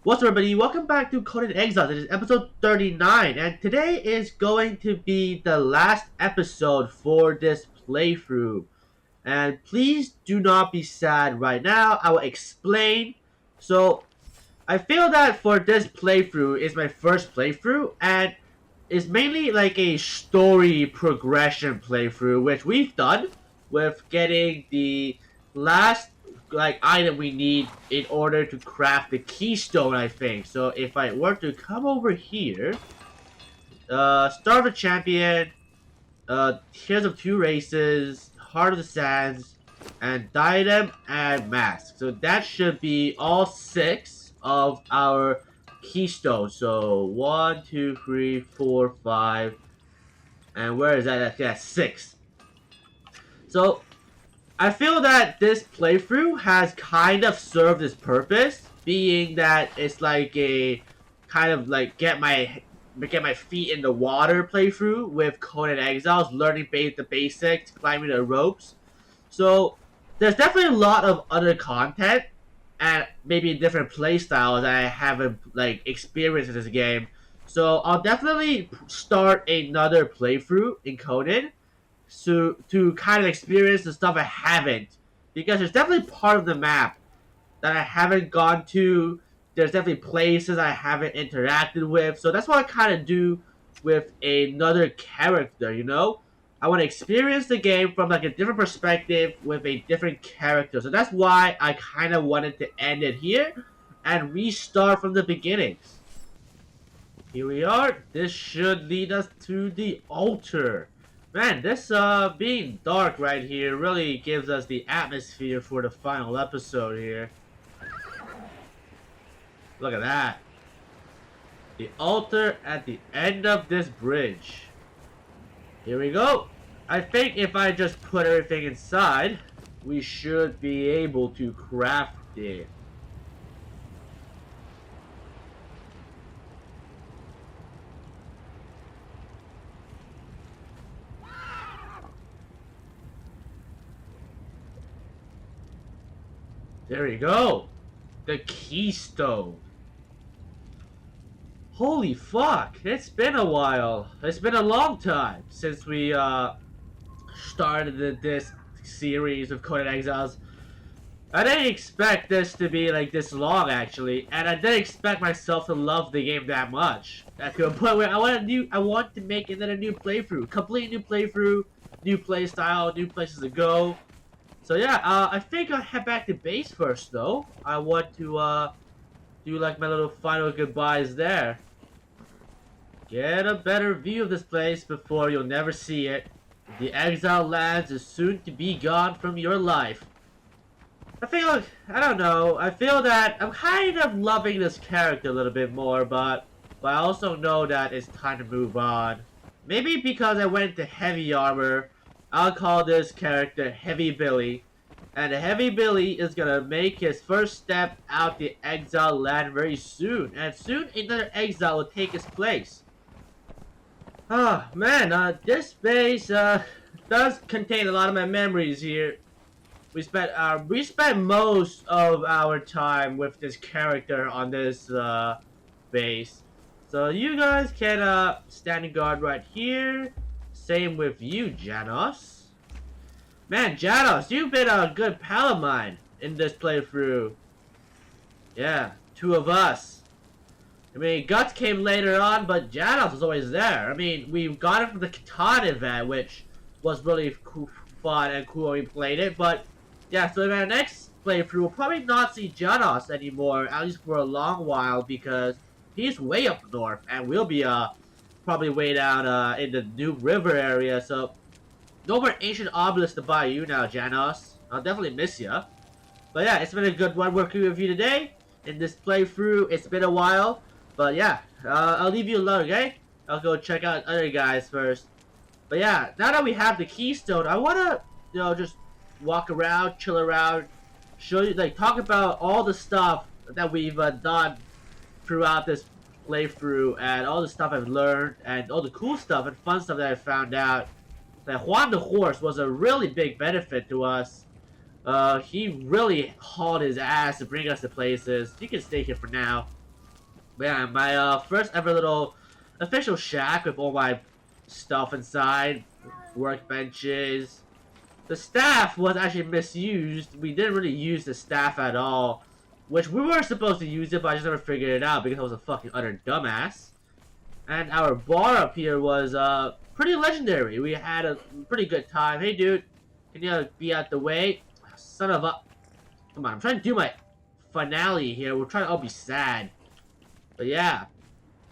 What's up, everybody? Welcome back to Conan Exiles. It is episode 39, and today is going to be the last episode for this playthrough. And please do not be sad right now. I will explain. So, I feel that for this playthrough is my first playthrough, and it's mainly like a story progression playthrough, which we've done with getting the last item we need in order to craft the keystone, I think. So if I were to come over here, start of a champion, here's of two races, heart of the sands, and diadem and mask. So that should be all six of our keystones. So one, two, three, four, five, and where is that? Yeah, six. So I feel that this playthrough has kind of served its purpose, being that it's like a kind of like get my feet in the water playthrough with Conan Exiles, learning the basics, climbing the ropes. So there's definitely a lot of other content and maybe different play styles that I haven't like experienced in this game. So I'll definitely start another playthrough in Conan to kind of experience the stuff I haven't, because there's definitely part of the map that I haven't gone to. There's definitely places I haven't interacted with. So that's what I kind of do with another character, you know? I want to experience the game from like a different perspective with a different character. So that's why I kind of wanted to end it here and restart from the beginnings. Here we are. This should lead us to the altar. Man, this being dark right here really gives us the atmosphere for the final episode here. Look at that. The altar at the end of this bridge. Here we go. I think if I just put everything inside, we should be able to craft it. There we go. The keystone. Holy fuck, it's been a while. It's been a long time since we started this series of Conan Exiles. I didn't expect this to be like this long, actually, and I didn't expect myself to love the game that much. To a point where I want to make another new playthrough, complete new playthrough, new play style, new places to go. So yeah, I think I'll head back to base first, though. I want to do like my little final goodbyes there. Get a better view of this place before you'll never see it. The exile lands is soon to be gone from your life. I don't know, I feel that I'm kind of loving this character a little bit more, but I also know that it's time to move on. Maybe because I went to heavy armor, I'll call this character Heavy Billy. And Heavy Billy is gonna make his first step out the exile land very soon. And soon another exile will take his place. Oh man, this base does contain a lot of my memories here. We spent most of our time with this character on this base. So you guys can stand guard right here. Same with you, Janos. Man, Janos, you've been a good pal of mine in this playthrough. Yeah, two of us. I mean, Guts came later on, but Janos was always there. I mean, we got it from the Catan event, which was really cool, fun and cool when we played it. But yeah, so in our next playthrough, we'll probably not see Janos anymore, at least for a long while, because he's way up north, and we'll be probably way down in the New River area. So no more ancient obelisk to buy you now, Janos. I'll definitely miss you. But yeah, it's been a good one working with you today in this playthrough. It's been a while. But yeah, I'll leave you alone, okay? I'll go check out other guys first. But yeah, now that we have the keystone, I wanna, just walk around, chill around, show you, like, talk about all the stuff that we've done throughout this playthrough, and all the stuff I've learned, and all the cool stuff and fun stuff that I found out. That Juan the Horse was a really big benefit to us. He really hauled his ass to bring us to places. You can stay here for now. But yeah, my first ever little official shack with all my stuff inside, workbenches. The staff was actually misused. We didn't really use the staff at all, which we were supposed to use it, but I just never figured it out because I was a fucking utter dumbass. And our bar up here was pretty legendary. We had a pretty good time. Hey, dude, can you be out the way? Son of a... Come on, I'm trying to do my finale here. We're trying to all be sad. But yeah,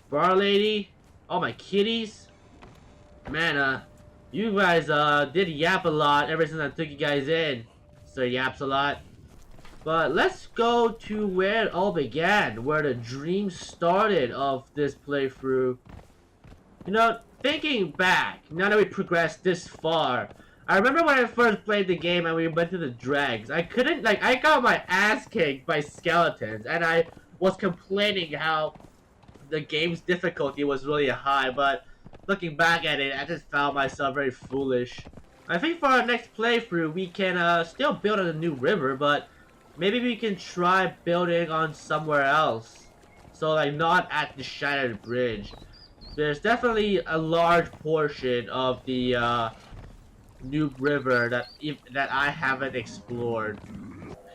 bar lady, all my kitties. Man, you guys did yap a lot ever since I took you guys in. So yaps a lot. But let's go to where it all began, where the dream started of this playthrough. You know, thinking back, now that we progressed this far, I remember when I first played the game and we went to the dregs. I couldn't, like, I got my ass kicked by skeletons, and I was complaining how the game's difficulty was really high, but looking back at it, I just found myself very foolish. I think for our next playthrough, we can still build on a new river, but maybe we can try building on somewhere else. So, like, not at the Shattered Bridge. There's definitely a large portion of the new river that I haven't explored.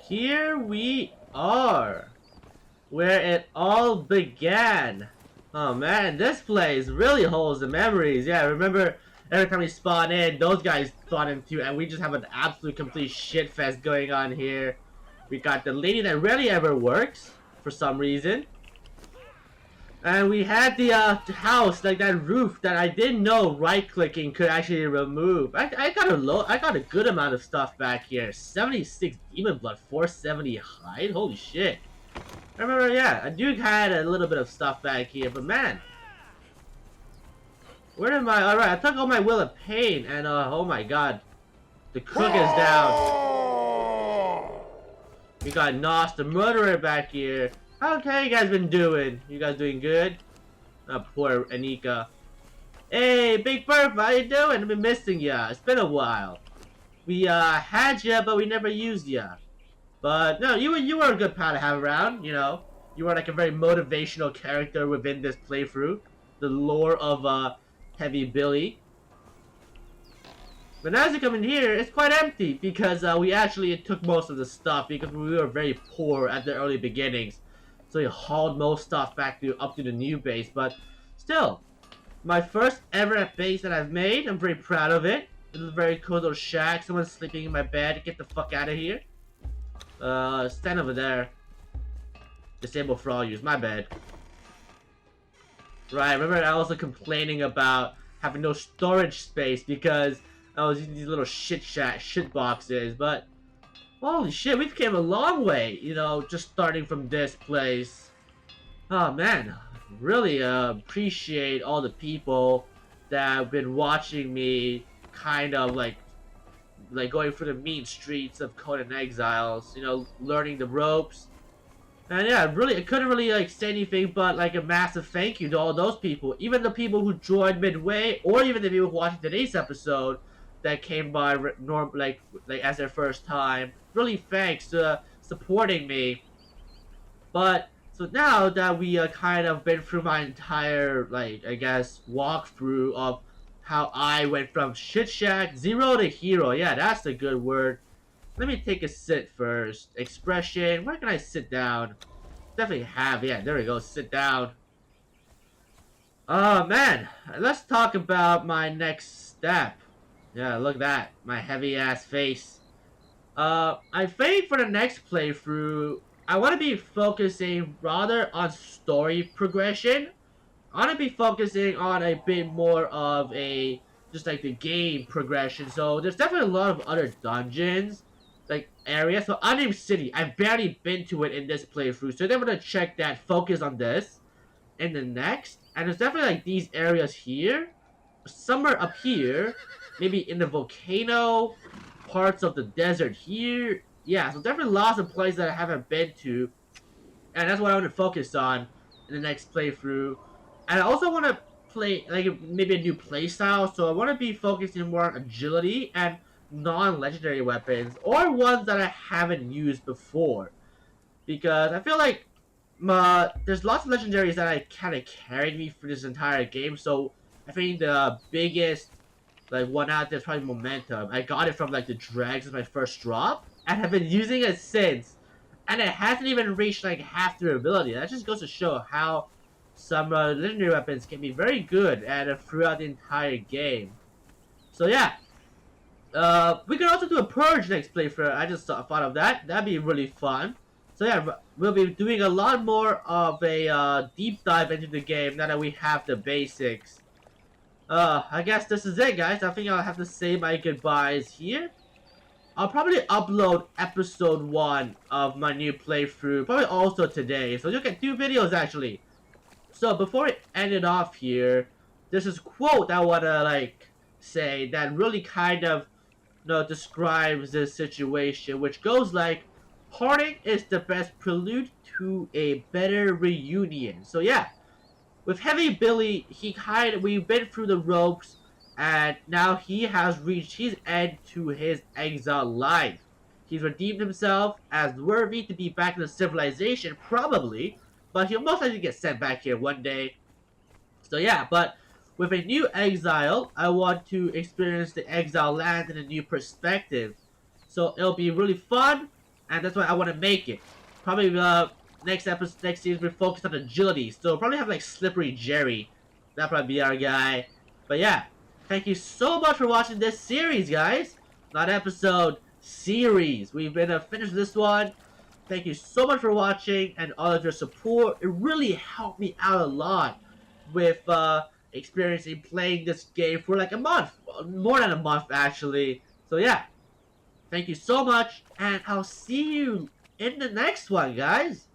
Here we are, where it all began. Oh man, this place really holds the memories. Yeah, I remember every time we spawn in, those guys spawn in too, and we just have an absolute complete shit fest going on here. We got the lady that rarely ever works, for some reason. And we had the house, like that roof that I didn't know right-clicking could actually remove. I got a good amount of stuff back here. 76 demon blood, 470 hide. Holy shit! I remember, yeah, a dude had a little bit of stuff back here, but man, where am I? All right, I took all my will of pain, and oh my god, the cook is down. We got Nos, the murderer, back here. Okay, you guys been doing? You guys doing good? Oh, poor Anika. Hey, Big Burp, how you doing? I've been missing ya. It's been a while. We had ya, but we never used ya. But no, you were a good pal to have around. You know, you were like a very motivational character within this playthrough. The lore of Heavy Billy. But as you come in here, it's quite empty because we actually took most of the stuff because we were very poor at the early beginnings. So we hauled most stuff back up to the new base, but still, my first ever base that I've made. I'm very proud of it. This is a very cool little shack. Someone's sleeping in my bed. Get the fuck out of here. Stand over there. Disable for all use. My bad. Right, remember I was complaining about having no storage space because I was using these little shit boxes, but holy shit, we've came a long way, you know, just starting from this place. Oh man, really appreciate all the people that have been watching me kind of like going through the mean streets of Conan Exiles, you know, learning the ropes. And yeah, I couldn't really like say anything but like a massive thank you to all those people, even the people who joined midway, or even the people who watched today's episode that came by like as their first time. Really thanks to supporting me. But so now that we kind of been through my entire like I guess walkthrough of how I went from shit shack 0 to hero. Yeah, that's a good word. Let me take a sit first. Expression. Where can I sit down? Definitely have. Yeah, there we go. Sit down. Oh man, let's talk about my next step. Yeah, look at that. My heavy ass face. I think for the next playthrough, I want to be focusing rather on story progression. I want to be focusing on a bit more of a, just like the game progression. So there's definitely a lot of other dungeons, like areas. So Unnamed City, I've barely been to it in this playthrough. So they're going to check that, focus on this in the next. And there's definitely like these areas here, somewhere up here, maybe in the volcano, parts of the desert here. Yeah, so definitely lots of places that I haven't been to, and that's what I want to focus on in the next playthrough. And I also want to play like maybe a new playstyle, so I want to be focusing more on agility and non-legendary weapons, or ones that I haven't used before, because I feel like there's lots of legendaries that I kind of carried me through this entire game. So I think the biggest like one out there is probably momentum. I got it from like the dregs as my first drop, and have been using it since. And it hasn't even reached like half their ability. That just goes to show how some legendary weapons can be very good and throughout the entire game. So yeah, we could also do a purge next playthrough. I just thought of that. That'd be really fun. So yeah, we'll be doing a lot more of a deep dive into the game now that we have the basics. I guess this is it, guys. I think I'll have to say my goodbyes here. I'll probably upload episode 1 of my new playthrough, probably also today. So you'll get 2 videos actually. So before we end it off here, there's this quote I wanna like say that really kind of describes this situation, which goes like, "Parting is the best prelude to a better reunion." So yeah, with Heavy Billy, we've been through the ropes, and now he has reached his end to his exile life. He's redeemed himself as worthy to be back in the civilization, probably, but he'll most likely get sent back here one day. So yeah, but with a new exile, I want to experience the exile land in a new perspective. So it'll be really fun, and that's why I want to make it. Probably next episode, next series, we focus on agility. So probably have like Slippery Jerry. That'll probably be our guy. But yeah, thank you so much for watching this series, guys. Not episode, series. We've been finished this one. Thank you so much for watching and all of your support. It really helped me out a lot with experiencing playing this game for like a month, more than a month actually. So yeah, thank you so much, and I'll see you in the next one, guys.